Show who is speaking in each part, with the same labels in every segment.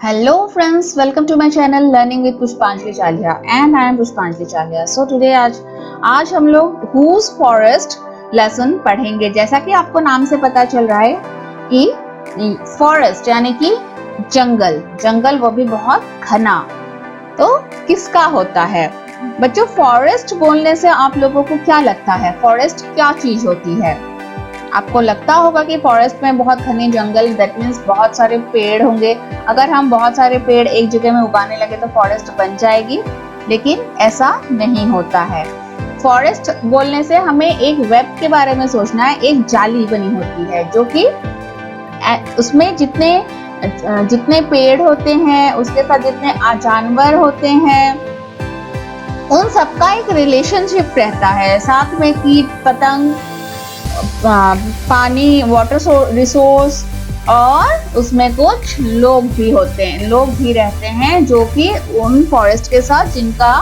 Speaker 1: Hello friends, welcome to my channel Learning with Pushpanjali Chalia and I am Pushpanjali Chalia. So today आज हम लोग Whose Forest lesson पढ़ेंगे। जैसा कि आपको नाम से पता चल रहा है कि फॉरेस्ट यानी कि जंगल वो भी बहुत घना, तो किसका होता है। बच्चों, फॉरेस्ट बोलने से आप लोगों को क्या लगता है? फॉरेस्ट क्या चीज होती है? आपको लगता होगा कि फॉरेस्ट में बहुत घने जंगल, दैट मीन्स बहुत सारे पेड़ होंगे। अगर हम बहुत सारे पेड़ एक जगह में उगाने लगे तो फॉरेस्ट बन जाएगी, लेकिन ऐसा नहीं होता है। फॉरेस्ट बोलने से हमें एक वेब के बारे में सोचना है। एक जाली बनी होती है जो कि उसमें जितने पेड़ होते हैं, उसके साथ जितने जानवर होते हैं, उन सबका एक रिलेशनशिप रहता है। साथ में कीट पतंग, पानी, वाटर रिसोर्स, और उसमें कुछ लोग भी होते हैं, लोग भी रहते हैं जो कि उन फॉरेस्ट के साथ जिनका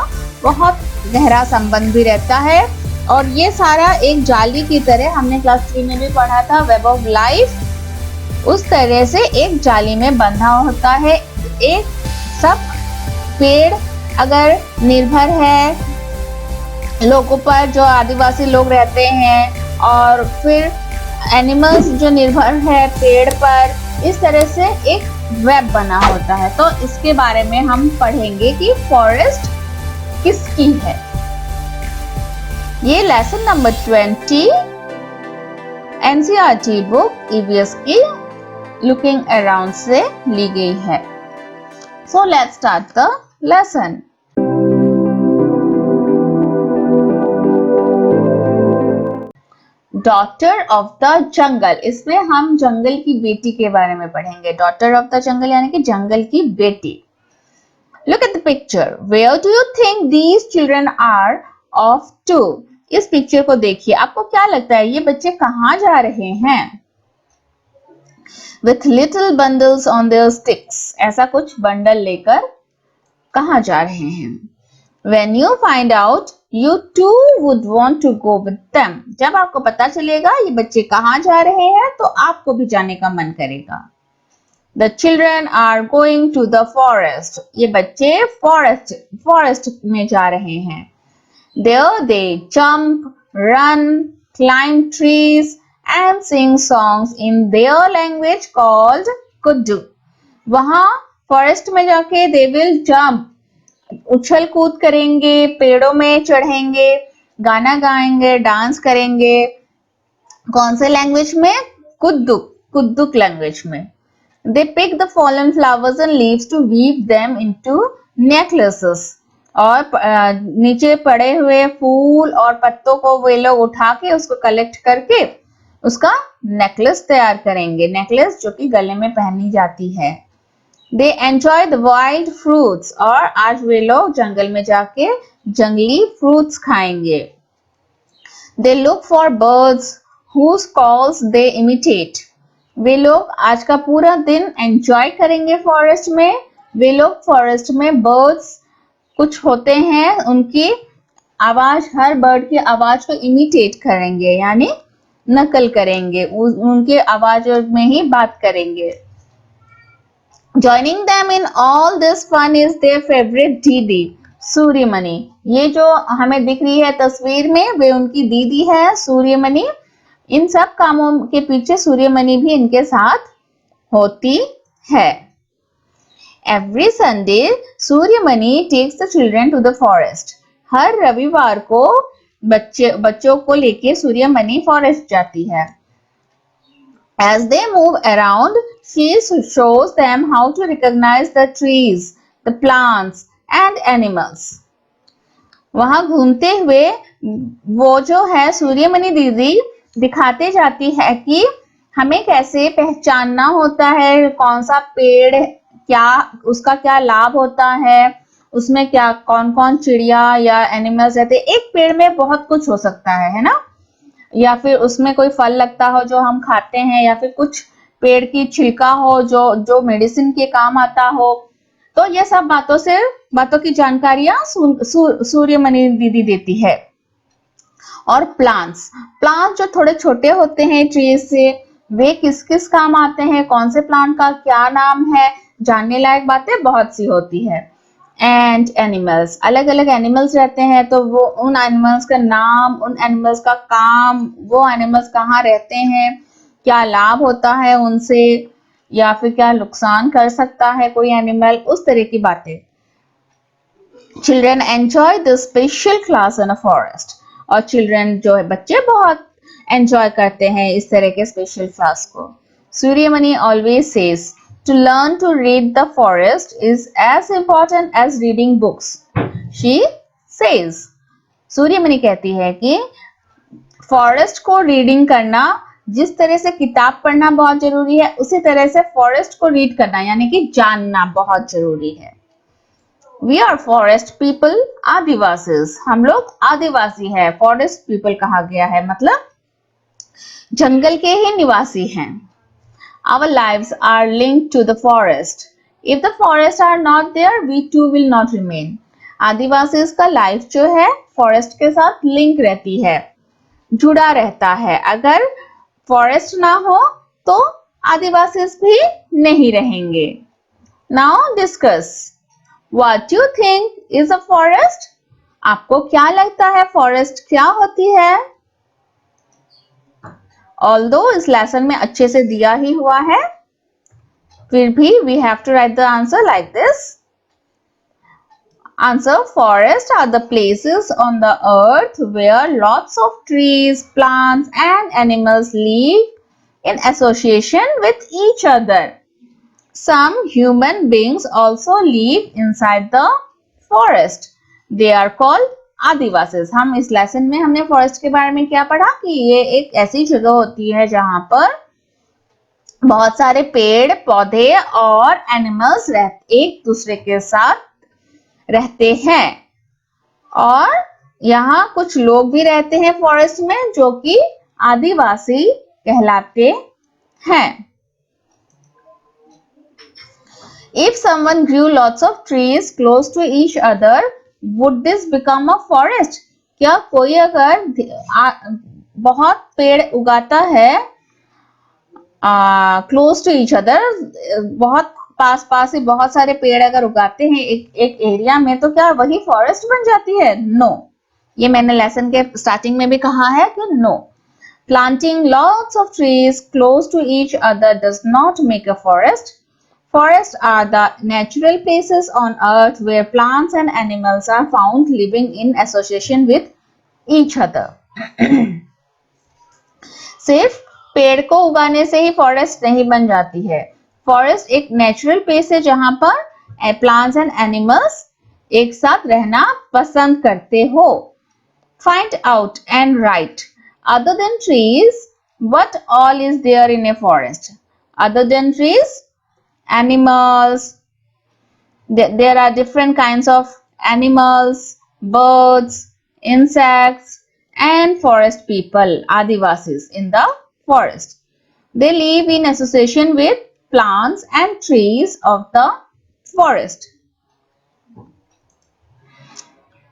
Speaker 1: बहुत गहरा संबंध भी रहता है। और ये सारा एक जाली की तरह, हमने क्लास 3 में भी पढ़ा था, वेब ऑफ लाइफ, उस तरह से एक जाली में बंधा होता है। एक सब पेड़ अगर निर्भर है लोगों पर, जो आदिवासी लोग रहते हैं, और फिर एनिमल्स जो निर्भर है पेड़ पर, इस तरह से एक वेब बना होता है। तो इसके बारे में हम पढ़ेंगे कि फॉरेस्ट किसकी है। ये lesson number 20 NCERT book EVS की लुकिंग अराउंड से ली गई है। So let's start the lesson. Daughter of the jungle, इसमें हम जंगल की बेटी के बारे में पढ़ेंगे। डॉटर ऑफ द जंगल यानी कि जंगल की बेटी। Look at the picture, where do you think these children are off to? इस पिक्चर को देखिए, आपको क्या लगता है ये बच्चे कहाँ जा रहे हैं? With little bundles on their sticks, ऐसा कुछ बंडल लेकर कहाँ जा रहे हैं? When you find out, you too would want to go with them. जब आपको पता चलेगा ये बच्चे कहाँ जा रहे हैं तो आपको भी जाने का मन करेगा। The children are going to the forest. ये बच्चे फॉरेस्ट में जा रहे हैं। There they jump, run, climb trees and sing songs in their language called Kudu. वहाँ फॉरेस्ट में जाके they will jump, उछल कूद करेंगे, पेड़ों में चढ़ेंगे, गाना गाएंगे, डांस करेंगे। कौन से लैंग्वेज में? कुद्दुक लैंग्वेज में। They pick the fallen flowers and leaves to weave them into necklaces. और नीचे पड़े हुए फूल और पत्तों को वे लोग उठा के उसको कलेक्ट करके उसका नेकलेस तैयार करेंगे। नेकलेस जो कि गले में पहनी जाती है। They enjoy the wild fruits, और आज वे लोग जंगल में जाके जंगली फ्रूट्स खाएंगे। They look for birds whose calls they imitate. वे लोग आज का पूरा दिन एंजॉय करेंगे फॉरेस्ट में। वे लोग फॉरेस्ट में बर्ड्स कुछ होते हैं, उनकी आवाज, हर बर्ड की आवाज को इमिटेट करेंगे, यानी नकल करेंगे, उनके आवाज में ही बात करेंगे। Joining them in all this fun is their favorite दीदी सूर्यमणि। ये जो हमें दिख रही है तस्वीर में, वे उनकी दीदी है सूर्यमणि। इन सब कामों के पीछे सूर्यमणि भी इनके साथ होती है। Every Sunday, Suryamani takes the children to the forest. हर रविवार को बच्चों को लेके सूर्यमणि फॉरेस्ट जाती है। As they move around, she shows them how to recognize the trees, the plants and animals. वहां घूमते हुए वो जो है सूर्यमणि दीदी दिखाते जाती है कि हमें कैसे पहचानना होता है, कौन सा पेड़, क्या उसका क्या लाभ होता है, उसमें क्या कौन कौन चिड़िया या एनिमल्स रहते हैं। एक पेड़ में बहुत कुछ हो सकता है ना, या फिर उसमें कोई फल लगता हो जो हम खाते हैं, या फिर कुछ पेड़ की छिलका हो जो मेडिसिन के काम आता हो। तो ये सब बातों की जानकारियां सूर्यमणि दीदी देती है। और प्लांट्स जो थोड़े छोटे होते हैं ट्रीज से, वे किस किस काम आते हैं, कौन से प्लांट का क्या नाम है, जानने लायक बातें बहुत सी होती है। एंड एनिमल्स, अलग अलग एनिमल्स रहते हैं, तो वो उन एनिमल्स का नाम, उन एनिमल्स का काम, वो एनिमल्स कहाँ रहते हैं, क्या लाभ होता है उनसे, या फिर क्या नुकसान कर सकता है कोई एनिमल, उस तरह की बातें। Children enjoy the special class in a forest, और चिल्ड्रन जो है बच्चे बहुत एंजॉय करते हैं इस तरह के स्पेशल क्लास को। Suryamani always says to learn to read the forest is as important as reading books. She says, Suryamani कहती है कि फॉरेस्ट को रीडिंग करना जिस तरह से किताब पढ़ना बहुत जरूरी है, उसी तरह से फॉरेस्ट को रीड करना यानी कि जानना बहुत जरूरी है। We are forest people, Adivasis, हम लोग आदिवासी है, फॉरेस्ट पीपल कहा गया है, मतलब जंगल के ही निवासी हैं। Our lives are linked to the forest. If the forests are not there, we too will not remain. Adivasis का लाइफ जो है फॉरेस्ट के साथ लिंक रहती है, जुड़ा रहता है। अगर फॉरेस्ट ना हो तो आदिवासीज भी नहीं रहेंगे। Now discuss. What you think is a forest? आपको क्या लगता है फॉरेस्ट क्या होती है? Although इस लेसन में अच्छे से दिया ही हुआ है, फिर भी we have to write the answer like this. Answer: forests are the places on the earth where lots of trees, plants and animals live in association with each other. Some human beings also live inside the forest. They are called Adivasis. हम इस lesson में हमने forest के बारे में क्या पढ़ा कि ये एक ऐसी जगह होती है जहां पर बहुत सारे पेड़ पौधे और एनिमल्स एक दूसरे के साथ रहते हैं, और यहाँ कुछ लोग भी रहते हैं फॉरेस्ट में जो कि आदिवासी कहलाते हैं। If someone grew lots of trees close to each other, would this become a forest? क्या कोई अगर बहुत पेड़ उगाता है क्लोज टू ईच अदर, बहुत पास पास ही बहुत सारे पेड़ अगर उगाते हैं एक एरिया में, तो क्या वही फॉरेस्ट बन जाती है? नो। ये मैंने लेसन के स्टार्टिंग में भी कहा है कि no. Planting lots of trees close to each other does not make a forest. Forests are the natural places on earth where plants and animals are found living in association with each other. सिर्फ पेड़ को उगाने से ही forest नहीं बन जाती है। Forest एक नेचुरल प्लेस है जहां पर प्लांट्स एंड एनिमल्स एक साथ रहना पसंद करते हो। Find out and write. Other than trees, what all is there in a forest? Other than trees, animals, there are different kinds of animals, birds, insects and forest people, adivasis in the forest. They live in association with plants and trees of the forest.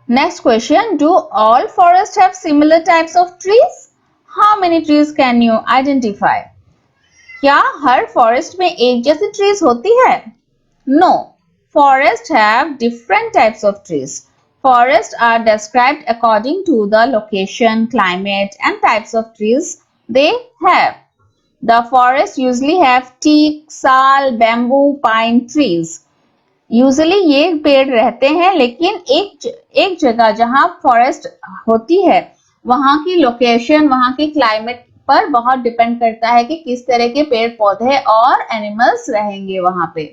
Speaker 1: Next question, do all forests have similar types of trees? How many trees can you identify? क्या हर forest में एक जैसी trees होती है? No, forest have different types of trees. Forests are described according to the location, climate and types of trees they have. The forests usually have teak, sal, bamboo, pine trees. Usually ये पेड़ रहते हैं, लेकिन एक जगह जहां forest होती है वहां की लोकेशन, वहां की क्लाइमेट पर बहुत डिपेंड करता है कि किस तरह के पेड़ पौधे और एनिमल्स रहेंगे वहां पे।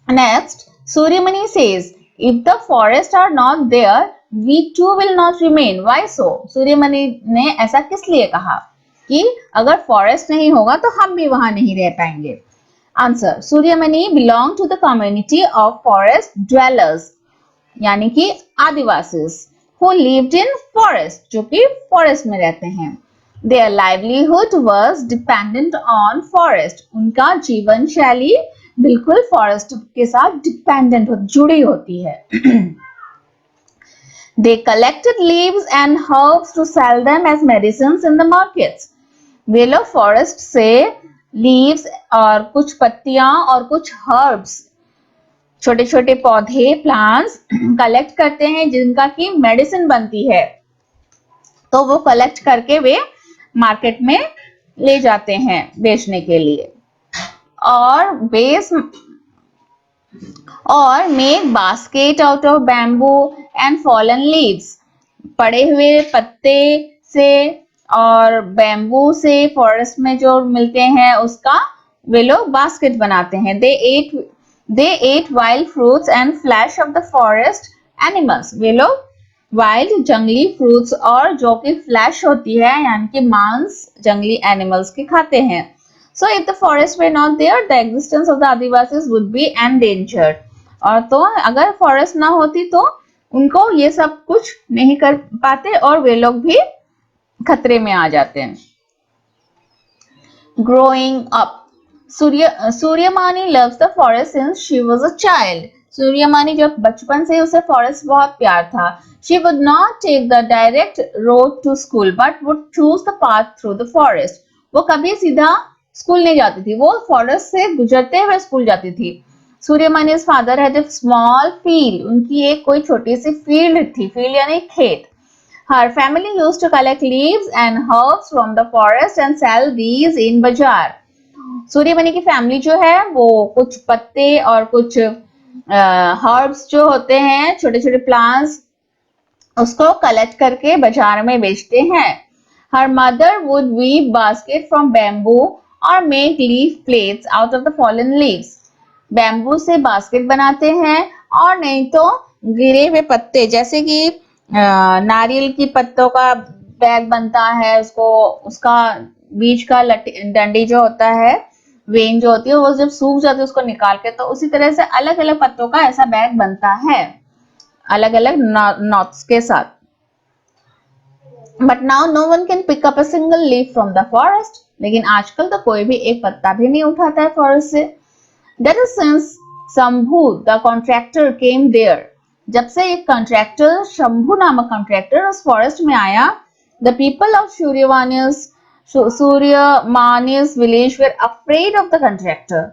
Speaker 1: Next, Suryamani says if the forest are not there we too will not remain, why so? Suryamani ने ऐसा किस लिए कहा कि अगर फॉरेस्ट नहीं होगा तो हम भी वहां नहीं रह पाएंगे? Answer, Suryamani belong to the community of forest dwellers, यानी कि Adivasis, who lived in forest, जो कि फॉरेस्ट में रहते हैं। Their livelihood was dependent on forest. उनका जीवन शैली बिल्कुल फॉरेस्ट के साथ डिपेंडेंट जुड़ी होती है। They collected leaves and herbs to sell them as medicines in the markets. वे लोग फॉरेस्ट से लीव्स और कुछ पत्तियां और कुछ हर्ब्स, छोटे छोटे पौधे, प्लांट्स कलेक्ट करते हैं जिनका की मेडिसिन बनती है, तो वो कलेक्ट करके वे मार्केट में ले जाते हैं बेचने के लिए। और make basket out of bamboo and fallen leaves, पड़े हुए पत्ते से और बैम्बू से फॉरेस्ट में जो मिलते हैं उसका वे लोग बास्केट बनाते हैं। They ate wild fruits and flesh of the forest animals, वे लोग वाइल्ड जंगली फ्रूट्स और जो कि फ्लैश होती है यानी कि मांस जंगली एनिमल्स के खाते हैं। So if the forests were not there, the existence of the Adivasis would be endangered. और तो अगर फॉरेस्ट ना होती तो उनको ये सब कुछ नहीं कर पाते और वे लोग भी खतरे में आ जाते हैं। Growing up, सूर्यमानी loves the forest since she was a child. सूर्यमानी जब बचपन से उसे फॉरेस्ट बहुत प्यार था। She would not take the direct road to school, but would choose the path through the forest. वो कभी सीधा स्कूल नहीं जाती थी, वो फॉरेस्ट से गुजरते हुए स्कूल जाती थी। सूर्यमणि's father had a small field, उनकी एक कोई छोटी सी फील्ड थी, फील्ड यानी खेत। Her family used to collect leaves and herbs from the forest and sell these in बाजार। सूर्यमणि की फैमिली जो है वो कुछ पत्ते और कुछ हर्ब्स जो होते हैं, छोटे छोटे प्लांट्स, उसको कलेक्ट करके बाजार में बेचते हैं। Her mother would weave baskets from bamboo or make leaf plates out of the fallen leaves. Bamboo से बास्केट बनाते हैं और नहीं तो गिरे हुए पत्ते, जैसे कि नारियल की पत्तों का बैग बनता है, उसको उसका बीच का डंडी जो होता है, वेन जो होती है, वो जब सूख जाती है उसको निकाल के, तो उसी तरह से अलग अलग पत्तों का ऐसा बैग बनता है अलग अलग नॉट्स के साथ। But now no one can pick up a single leaf from the forest. लेकिन आजकल तो कोई भी एक पत्ता भी नहीं उठाता है फॉरेस्ट से। That is since Shambhu the contractor came there. जब से एक कॉन्ट्रैक्टर, शंभू नामक कॉन्ट्रैक्टर उस फॉरेस्ट में आया, the people of सूर्यमानी's village were afraid of the contractor.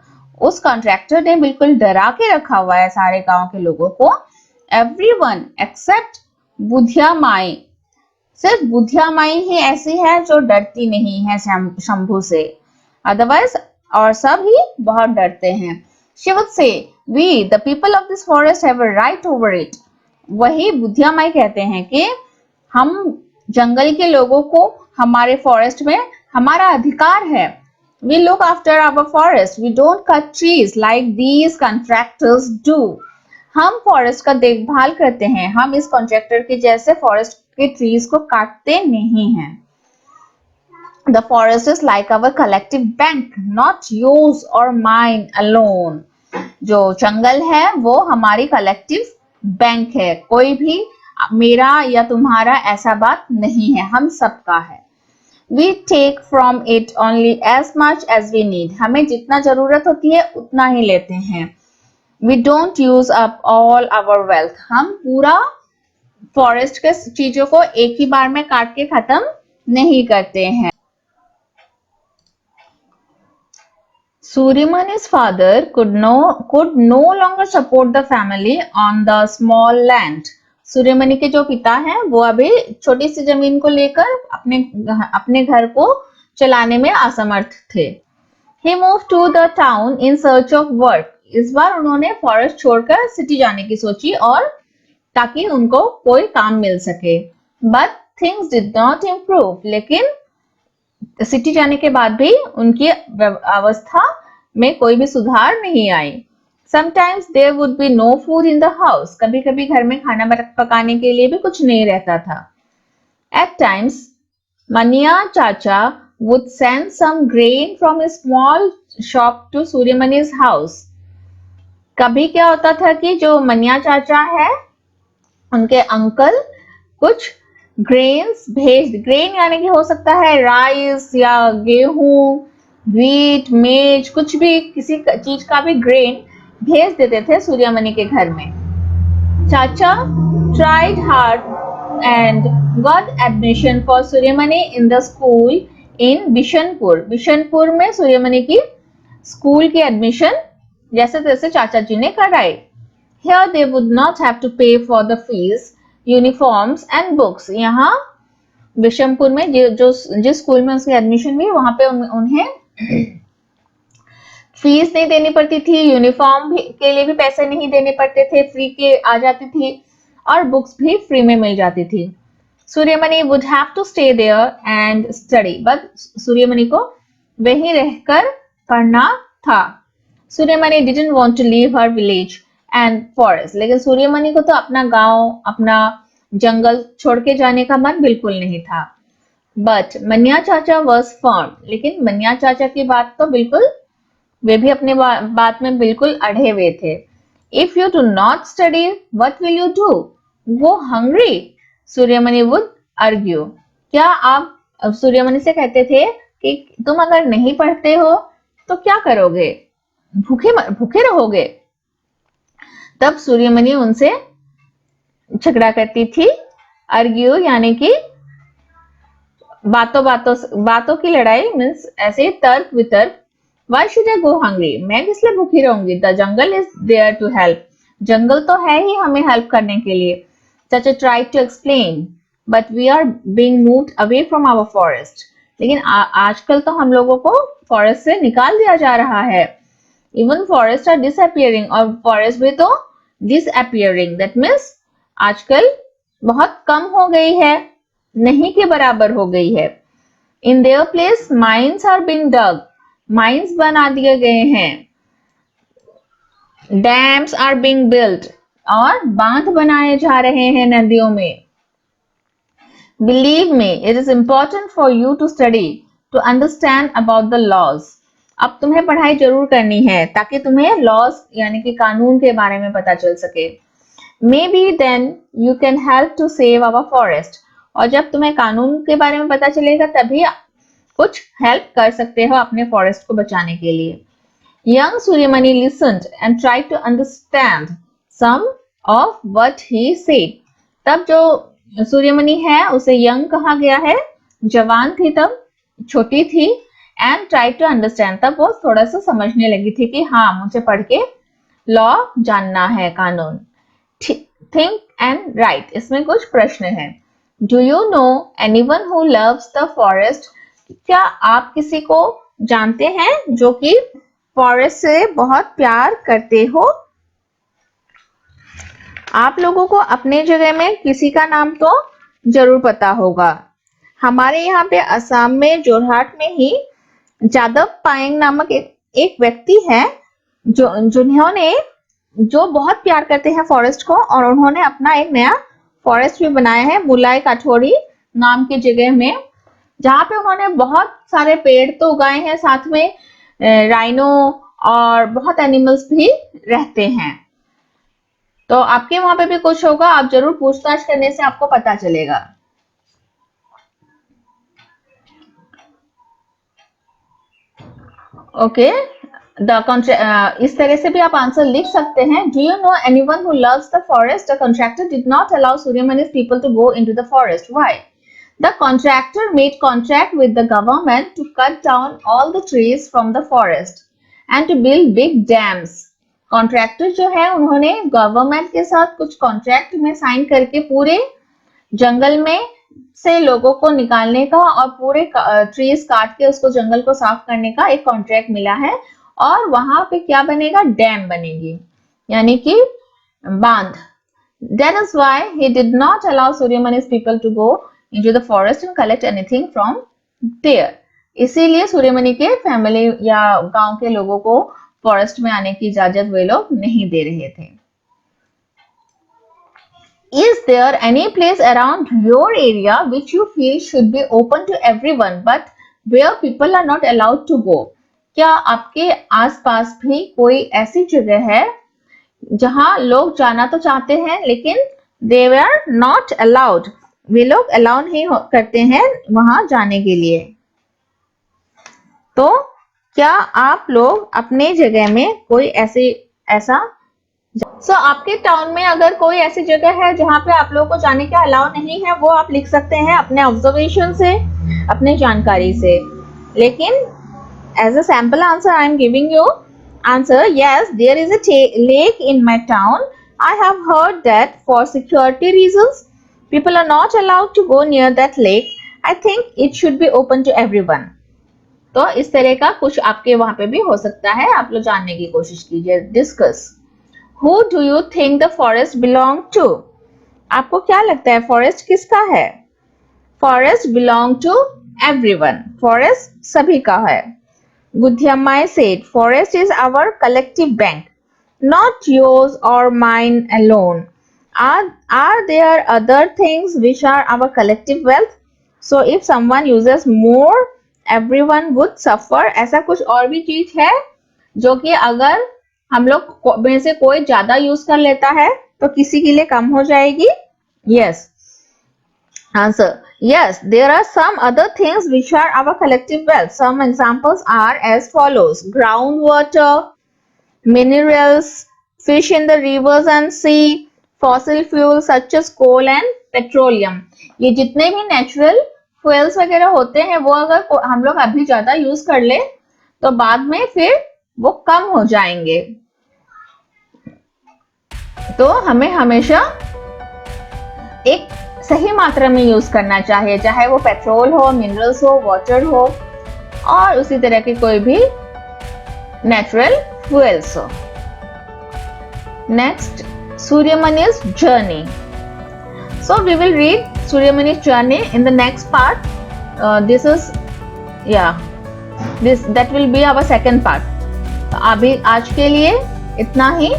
Speaker 1: उस कॉन्ट्रैक्टर ने बिल्कुल डरा के रखा हुआ है सारे गांव के लोगों को। Everyone except बुधिया माई, सिर्फ बुधिया माई ही ऐसी है जो डरती नहीं है शंभू से, अदरवाइज और सब ही बहुत डरते हैं। She would say, we the people of this forest have a right over it. वही बुधिया माई कहते हैं कि हम जंगल के लोगों को हमारे फॉरेस्ट में हमारा अधिकार है। We look after our forest. We don't cut trees like these contractors do. हम फॉरेस्ट का देखभाल करते हैं, हम इस कॉन्ट्रैक्टर के जैसे फॉरेस्ट के ट्रीज को काटते नहीं हैं। The forest is like our collective bank, not yours or mine alone. जो जंगल है वो हमारी कलेक्टिव बैंक है, कोई भी मेरा या तुम्हारा ऐसा बात नहीं है, हम सबका है। We take from it only as much as we need. हमें जितना जरूरत होती है उतना ही लेते हैं। We don't use up all our wealth. हम पूरा फॉरेस्ट के चीजों को एक ही बार में काट के खत्म नहीं करते हैं। Suryamani's father could no longer support the family on the small land. Suryamani के जो पिता हैं वो अभी छोटी सी जमीन को लेकर अपने घर को चलाने में असमर्थ थे। He moved to the town in search of work. इस बार उन्होंने फॉरेस्ट छोड़कर सिटी जाने की सोची और ताकि उनको कोई काम मिल सके। But things did not improve. लेकिन सिटी जाने के बाद भी उनकी अवस्था में कोई भी सुधार नहीं आई। Sometimes there would be no food in the house. कभी-कभी घर में खाना पकाने के लिए भी कुछ नहीं रहता था। At times, Mania Chacha would send some grain from a small shop to Suryamani's house. कभी क्या होता था कि जो मनिया चाचा है उनके अंकल कुछ ग्रेन यानी कि हो सकता है राइस या गेहूं, व्हीट, मेज, कुछ भी किसी चीज का भी ग्रेन भेज देते थे सूर्यमणि के घर में। चाचा tried hard and got admission for Suryamani in the school इन बिशनपुर। बिशनपुर में सूर्यमणि की स्कूल की एडमिशन जैसे तैसे चाचा जी ने कराई। Here they would not have to pay for the fees, uniforms and books. यहाँ बिशनपुर में जिस स्कूल में उसकी एडमिशन हुई वहां पे उन्हें फीस नहीं देनी पड़ती थी, यूनिफॉर्म के लिए भी पैसे नहीं देने पड़ते थे, फ्री के आ जाती थी और बुक्स भी फ्री में मिल जाती थी। Suryamani would have to stay there and study, but Suryamani को वहीं रहकर पढ़ना था। Suryamani didn't want to leave her village and forest, लेकिन सूर्यमणि को तो अपना गांव, अपना जंगल छोड़ के जाने का मन बिल्कुल नहीं था। बट मन्या चाचा वॉज फर्म, लेकिन मन्या चाचा की बात तो बिल्कुल, वे भी अपने बात में बिल्कुल अड़े हुए थे। If you do not study what will you do, वो हंग्री, सूर्यमणि वुड आर्ग्यू। क्या आप सूर्यमणि से कहते थे कि तुम अगर नहीं पढ़ते हो तो क्या करोगे, भूखे रहोगे। तब सूर्यमणि उनसे झगड़ा करती थी। आर्ग्यू यानी कि बातों की लड़ाई, मीन्स ऐसे तर्क वितर्क। Why should I go hungry? मैं किस लिए भूखी रहूंगी? The jungle is there to help. जंगल तो है ही हमें हेल्प करने के लिए। Chacha tried to explain, but we are being moved away from our forest. लेकिन आजकल तो हम लोगों को फॉरेस्ट से निकाल दिया जा रहा है। Even forests are disappearing, और फॉरेस्ट भी तो disappearing. That means आजकल बहुत कम हो गई है, नहीं के बराबर हो गई है। In their place, mines are being dug. Mines बना दिए गए हैं। डैम्स आर बीइंग बिल्ट, और बांध बनाए जा रहे हैं नदियों में। Believe me, it is important for you to study to understand about the laws. अब तुम्हें पढ़ाई जरूर करनी है ताकि तुम्हें लॉज यानी कि कानून के बारे में पता चल सके। May be then you can help to save our forest, और जब तुम्हें कानून के बारे में पता चलेगा तभी कुछ हेल्प कर सकते हो अपने फॉरेस्ट को बचाने के लिए। Young Suryamani listened and tried to understand some of what he said. तब जो सूर्यमणि है उसे यंग कहा गया है, जवान थी तब, छोटी थी, and tried to understand, तब वो थोड़ा सा समझने लगी थी कि हाँ मुझे पढ़ के लॉ जानना है, कानून। Think and write, इसमें कुछ प्रश्न हैं। Do you know anyone who loves the forest? क्या आप किसी को जानते हैं जो कि फॉरेस्ट से बहुत प्यार करते हो? आप लोगों को अपने जगह में किसी का नाम तो जरूर पता होगा। हमारे यहाँ पे असम में जोरहाट में ही जादव पायेंग नामक एक व्यक्ति है जो बहुत प्यार करते हैं फॉरेस्ट को, और उन्होंने अपना एक नया फॉरेस्ट भी बनाया है मुलाई काठोरी नाम की जगह में, जहां पे उन्होंने बहुत सारे पेड़ तो उगाए हैं, साथ में राइनो और बहुत एनिमल्स भी रहते हैं। तो आपके वहां पे भी कुछ होगा, आप जरूर पूछताछ करने से आपको पता चलेगा। ओके, इस तरह से भी आप आंसर लिख सकते हैं। Do you know anyone who loves the forest? The contractor did not allow Suryamani's people to go into the forest. Why? The contractor made contract with the government to cut down all the trees from the forest and to build big dams. Contractor जो है उन्होंने government के साथ कुछ contract में sign करके पूरे जंगल में से लोगों को निकालने का और पूरे ट्रीज काट के उसको जंगल को साफ करने का एक कॉन्ट्रैक्ट मिला है, और वहां पे क्या बनेगा? डैम बनेगी, यानी कि बांध। That is why he did not allow Suryamani's people to go into the forest and collect anything from there. इसीलिए सूर्यमणि के फैमिली या गांव के लोगों को फॉरेस्ट में आने की इजाजत वे लोग नहीं दे रहे थे। Is there any place around your area which you feel should be open to everyone but where people are not allowed to go? क्या आपके आसपास भी कोई ऐसी जगह है जहां लोग जाना तो चाहते हैं लेकिन they were not allowed, वे लोग अलाउ नहीं करते हैं वहां जाने के लिए? तो क्या आप लोग अपने जगह में कोई ऐसा सो आपके टाउन में अगर कोई ऐसी जगह है जहाँ पे आप लोगों को जाने का अलाउ नहीं है, वो आप लिख सकते हैं अपने ऑब्जर्वेशन से, अपने जानकारी से। लेकिन as a sample answer I am giving you answer, yes, there is a lake in my town. I have heard that for security reasons people are not allowed to go near that lake. I think it should be open to everyone. तो इस तरह का कुछ आपके वहां पे भी हो सकता है, आप लोग जानने की कोशिश कीजिए। Discuss, Who do you think the forest belong to? आपको क्या लगता है फॉरेस्ट किसका है? Forest belong to everyone. Forest सभी का है। Gudhyamai said, forest is our collective bank, not yours or mine alone. Are there other things which are our collective wealth? So if someone uses more, everyone would suffer. ऐसा कुछ और भी चीज है जो कि अगर हम लोग में से कोई ज्यादा यूज कर लेता है तो किसी के लिए कम हो जाएगी? Yes. Answer, yes, there are some other things which are our collective wealth. Some examples are as follows: groundwater, minerals, fish in the rivers and sea, fossil fuels such as coal and petroleum. ये जितने भी natural fuels वगैरह होते हैं वो अगर हम लोग अभी ज्यादा यूज कर ले तो बाद में फिर वो कम हो जाएंगे। तो हमें हमेशा एक सही मात्रा में यूज करना चाहिए, चाहे वो पेट्रोल हो, मिनरल्स हो, वाटर हो और उसी तरह के कोई भी नेचुरल फ्यूल्स हो। Next, Suryamani's journey. So we will read Suryamani's journey in the next part. That will be our second part. तो अभी आज के लिए इतना ही।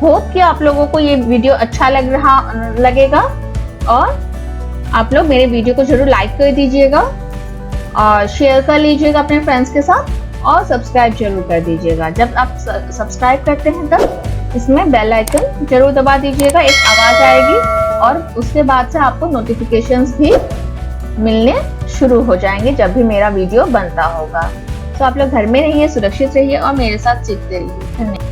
Speaker 1: होप कि आप लोगों को ये वीडियो अच्छा लगेगा और आप लोग मेरे वीडियो को जरूर लाइक कर दीजिएगा और शेयर कर लीजिएगा अपने फ्रेंड्स के साथ और सब्सक्राइब जरूर कर दीजिएगा। जब आप सब्सक्राइब करते हैं तब इसमें बेल आइकन जरूर दबा दीजिएगा, एक आवाज आएगी और उसके बाद से आपको नोटिफिकेशंस भी मिलने शुरू हो जाएंगे जब भी मेरा वीडियो बनता होगा। तो आप लोग घर में रहिए, सुरक्षित रहिए और मेरे साथ सीखते रहिए। धन्यवाद।